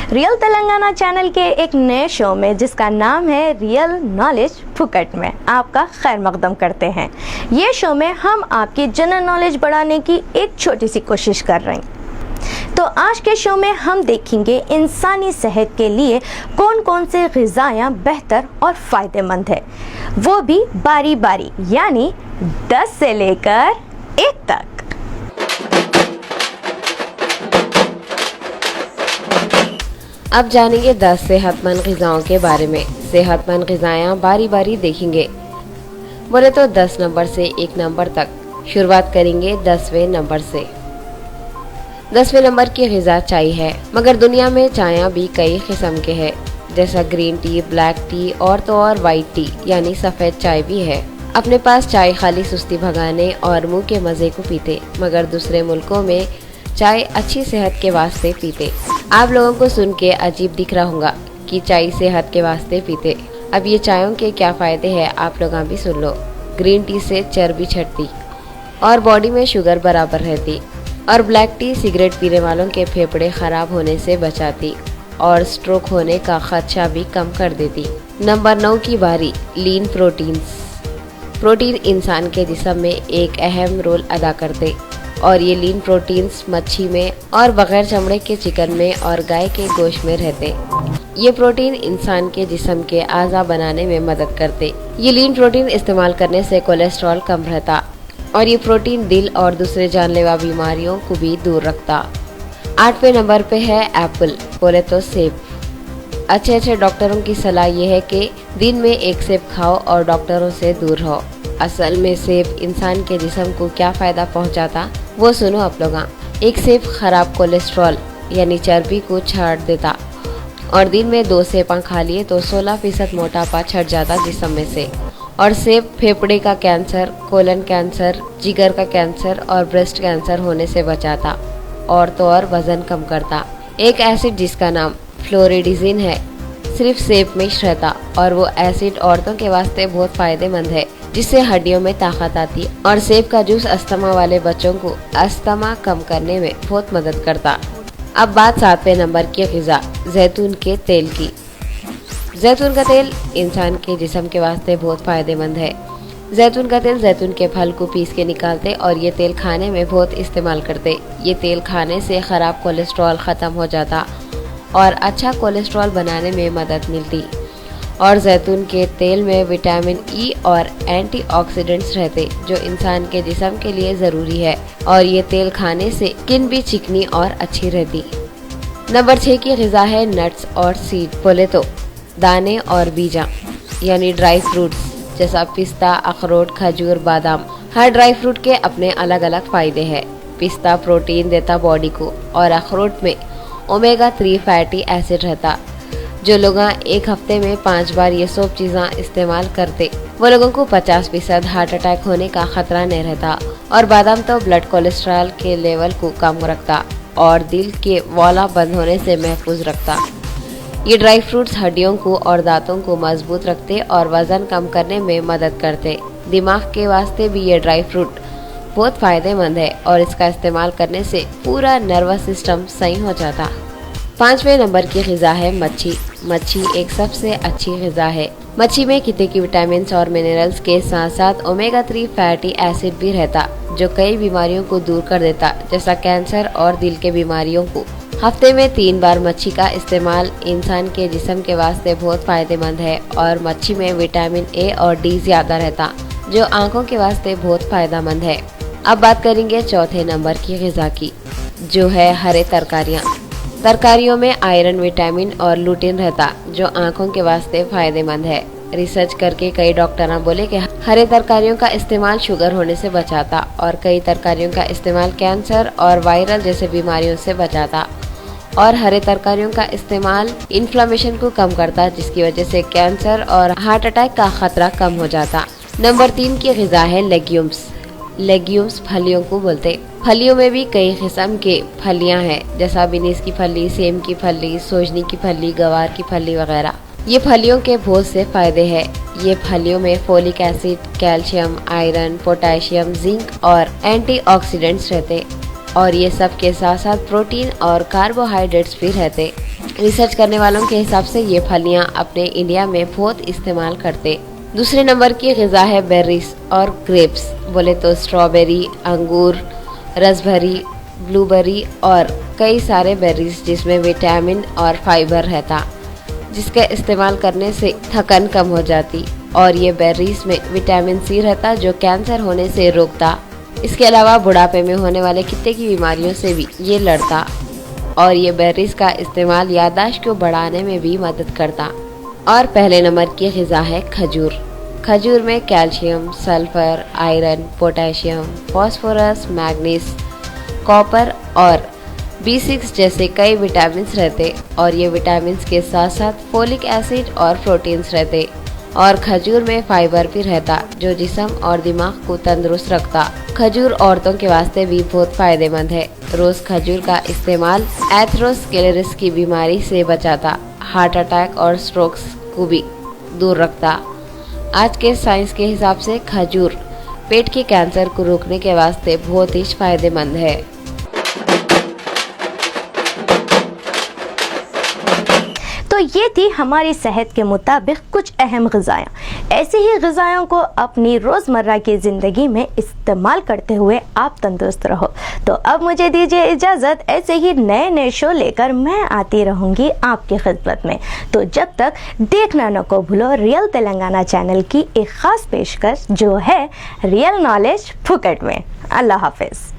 Real Telangana channel के एक नए शो में जिसका नाम है रियल नॉलेज फुकट में आपका खैर मकदम करते हैं। ये शो में हम आपकी जनरल नॉलेज बढ़ाने की एक छोटी सी कोशिश कर रहे हैं। तो आज के शो में हम देखेंगे इंसानी सेहत के लिए कौन कौन से ग़िज़ायाँ बेहतर और फ़ायदेमंद है, वो भी बारी बारी, यानी 10 से लेकर 1 तक। अब जानेंगे 10 सेहतमंद ग़िज़ाओं के बारे में। सेहतमंद ग़िज़ायाँ बारी बारी देखेंगे। बोले तो 10 नंबर से 1 नंबर तक। शुरुआत करेंगे 10वें नंबर से। 10वें नंबर की ग़िज़ा चाय है, मगर दुनिया में चायाँ भी कई किस्म के हैं, जैसा ग्रीन टी, ब्लैक टी और तो और वाइट टी यानी सफ़ेद चाय भी है। अपने पास चाय खाली सुस्ती भगाने और मुंह के मज़े को पीते, मगर दूसरे मुल्कों में चाय अच्छी सेहत के वास्ते पीते। आप लोगों को सुन के अजीब दिख रहा होगा कि चाय सेहत के वास्ते पीते। अब ये चायों के क्या फ़ायदे हैं आप लोग भी सुन लो। ग्रीन टी से चर्बी छटती और बॉडी में शुगर बराबर रहती, और ब्लैक टी सिगरेट पीने वालों के फेफड़े ख़राब होने से बचाती और स्ट्रोक होने का खदशा भी कम कर देती। नंबर 9 की बारी। लीन प्रोटीन्स। प्रोटीन इंसान के जिस्म में एक अहम रोल अदा करते, और ये लीन प्रोटीन्स मच्छी में और बगैर चमड़े के चिकन में और गाय के गोश्त में रहते। ये प्रोटीन इंसान के जिस्म के आज़ा बनाने में मदद करते। ये लीन प्रोटीन इस्तेमाल करने से कोलेस्ट्रॉल कम रहता, और ये प्रोटीन दिल और दूसरे जानलेवा बीमारियों को भी दूर रखता। 8वें नंबर पे है एप्पल, बोले तो सेब। अच्छे डॉक्टरों की सलाह ये है कि दिन में 1 सेब खाओ और डॉक्टरों से दूर रहो। असल में सेब इंसान के जिस्म को क्या फ़ायदा पहुंचाता वो सुनो आप लोग। एक सेब खराब कोलेस्ट्रॉल यानी चर्बी को छाड़ देता, और दिन में 2 सेब खा लिए तो 16% मोटापा छट जाता जिस्म में से। और सेब फेफड़े का कैंसर, कोलन कैंसर, जिगर का कैंसर और ब्रेस्ट कैंसर होने से बचाता, और तो और वज़न कम करता। एक एसिड जिसका नाम फ्लोरिडिजिन है सिर्फ सेब में ही रहता, और वो एसिड औरतों के वास्ते बहुत फ़ायदेमंद है, जिससे हड्डियों में ताकत आती। और सेब का जूस अस्थमा वाले बच्चों को अस्थमा कम करने में बहुत मदद करता। अब बात 7वें नंबर की ग़िज़ा जैतून के तेल की। जैतून का तेल इंसान के जिस्म के वास्ते बहुत फ़ायदेमंद है। जैतून का तेल जैतून के फल को पीस के निकालते, और ये तेल खाने में बहुत इस्तेमाल करते। ये तेल खाने से ख़राब कोलेस्ट्रॉल ख़त्म हो जाता और अच्छा कोलेस्ट्रॉल बनाने में मदद मिलती। और जैतून के तेल में विटामिन ई और एंटीऑक्सीडेंट्स रहते, जो इंसान के जिस्म के लिए ज़रूरी है, और ये तेल खाने से स्किन भी चिकनी और अच्छी रहती। नंबर 6 की ग़िज़ा है नट्स और सीड, बोले तो दाने और बीजा यानी ड्राई फ्रूट्स, जैसा पिस्ता, अखरोट, खजूर, बादाम। हर ड्राई फ्रूट के अपने अलग अलग फ़ायदे हैं। पिस्ता प्रोटीन देता बॉडी को, और अखरोट में ओमेगा 3 फैटी एसिड रहता। जो लोग 1 हफ्ते में 5 बार ये सब चीज़ें इस्तेमाल करते, वो लोगों को 50% हार्ट अटैक होने का खतरा नहीं रहता। और बादाम तो ब्लड कोलेस्ट्रॉल के लेवल को कम रखता और दिल के वाला बंद होने से महफूज रखता। ये ड्राई फ्रूट्स हड्डियों को और दांतों को मजबूत रखते और वज़न कम करने में मदद करते। दिमाग के वास्ते भी ये ड्राई फ्रूट बहुत फ़ायदेमंद है, और इसका इस्तेमाल करने से पूरा नर्वस सिस्टम सही हो जाता। 5वें नंबर की ग़िज़ा है मच्छी। मच्छी एक सबसे अच्छी ग़िज़ा है। मच्छी में कितने की विटामिन और मिनरल्स के साथ साथ ओमेगा 3 फैटी एसिड भी रहता, जो कई बीमारियों को दूर कर देता, जैसा कैंसर और दिल के बीमारियों को। हफ्ते में 3 बार मच्छी का इस्तेमाल इंसान के जिस्म के वास्ते बहुत फ़ायदेमंद है, और मच्छी में विटामिन ए और डी ज़्यादा रहता, जो आँखों के वास्ते बहुत फ़ायदेमंद है। अब बात करेंगे 4थे नंबर की ग़िज़ा की, जो है हरे तरकारियाँ। तरकारियों में आयरन, विटामिन और लूटिन रहता, जो आँखों के वास्ते फ़ायदेमंद है। रिसर्च करके कई डॉक्टर बोले कि हरे तरकारियों का इस्तेमाल शुगर होने से बचाता, और कई तरकारियों का इस्तेमाल कैंसर और वायरल जैसे बीमारियों से बचाता। और हरे तरकारियों का इस्तेमाल इन्फ्लेमेशन को कम करता, जिसकी वजह से कैंसर और हार्ट अटैक का खतरा कम हो जाता। नंबर 3 की ग़िज़ा है लेग्यूम्स। लेग्यूम्स फलियों को बोलते। फलियों में भी कई किस्म के फलियां हैं, जैसा बीन्स की फली, सेम की फली, सोजनी की फली, गवार की फली वगैरह। ये फलियों के बहुत से फायदे हैं। ये फलियों में folic acid, calcium, iron, potassium, zinc और एंटीऑक्सीडेंट्स रहते, और ये सब के साथ साथ प्रोटीन और कार्बोहाइड्रेट्स भी रहते। रिसर्च करने वालों के हिसाब से ये फलियां अपने इंडिया में बहुत इस्तेमाल करते। दूसरे नंबर की ग़िज़ा है बेरीज और ग्रेप्स। बोले तो स्ट्रॉबेरी, अंगूर, रसभरी, ब्लूबेरी और कई सारे बेरीज जिसमें विटामिन और फाइबर रहता, जिसके इस्तेमाल करने से थकन कम हो जाती। और ये बेरीज में विटामिन सी रहता जो कैंसर होने से रोकता। इसके अलावा बुढ़ापे में होने वाले कितने की बीमारियों से भी ये लड़ता। और ये बेरीज का इस्तेमाल याददाश्त को बढ़ाने में भी मदद करता। और पहले नंबर की ग़िज़ा है खजूर। खजूर में calcium, sulphur, iron, potassium, phosphorus, manganese, copper और B6 जैसे कई विटामिन्स रहते। और ये विटामिन्स के साथ साथ फोलिक एसिड और प्रोटीन्स रहते। और खजूर में फाइबर भी रहता जो जिस्म और दिमाग को तंदुरुस्त रखता। खजूर औरतों के वास्ते भी बहुत फायदेमंद है। रोज खजूर का इस्तेमाल एथेरोस्क्लेरोसिस की बीमारी से बचाता, हार्ट अटैक और स्ट्रोक्स को भी दूर रखता। आज के साइंस के हिसाब से खजूर पेट के कैंसर को रोकने के वास्ते बहुत ही फायदेमंद है। तो ये थी हमारी सेहत के मुताबिक कुछ अहम ग़िज़ाएँ। ऐसी ही ग़िज़ाओं को अपनी रोज़मर्रा की ज़िंदगी में इस्तेमाल करते हुए आप तंदुरुस्त रहो। तो अब मुझे दीजिए इजाज़त, ऐसे ही नए नए शो लेकर मैं आती रहूँगी आपकी खिदमत में। तो जब तक देखना न को भूलो रियल तेलंगाना चैनल की एक ख़ास पेशकश जो है रियल नॉलेज फुकट में। अल्लाह हाफ़िज़।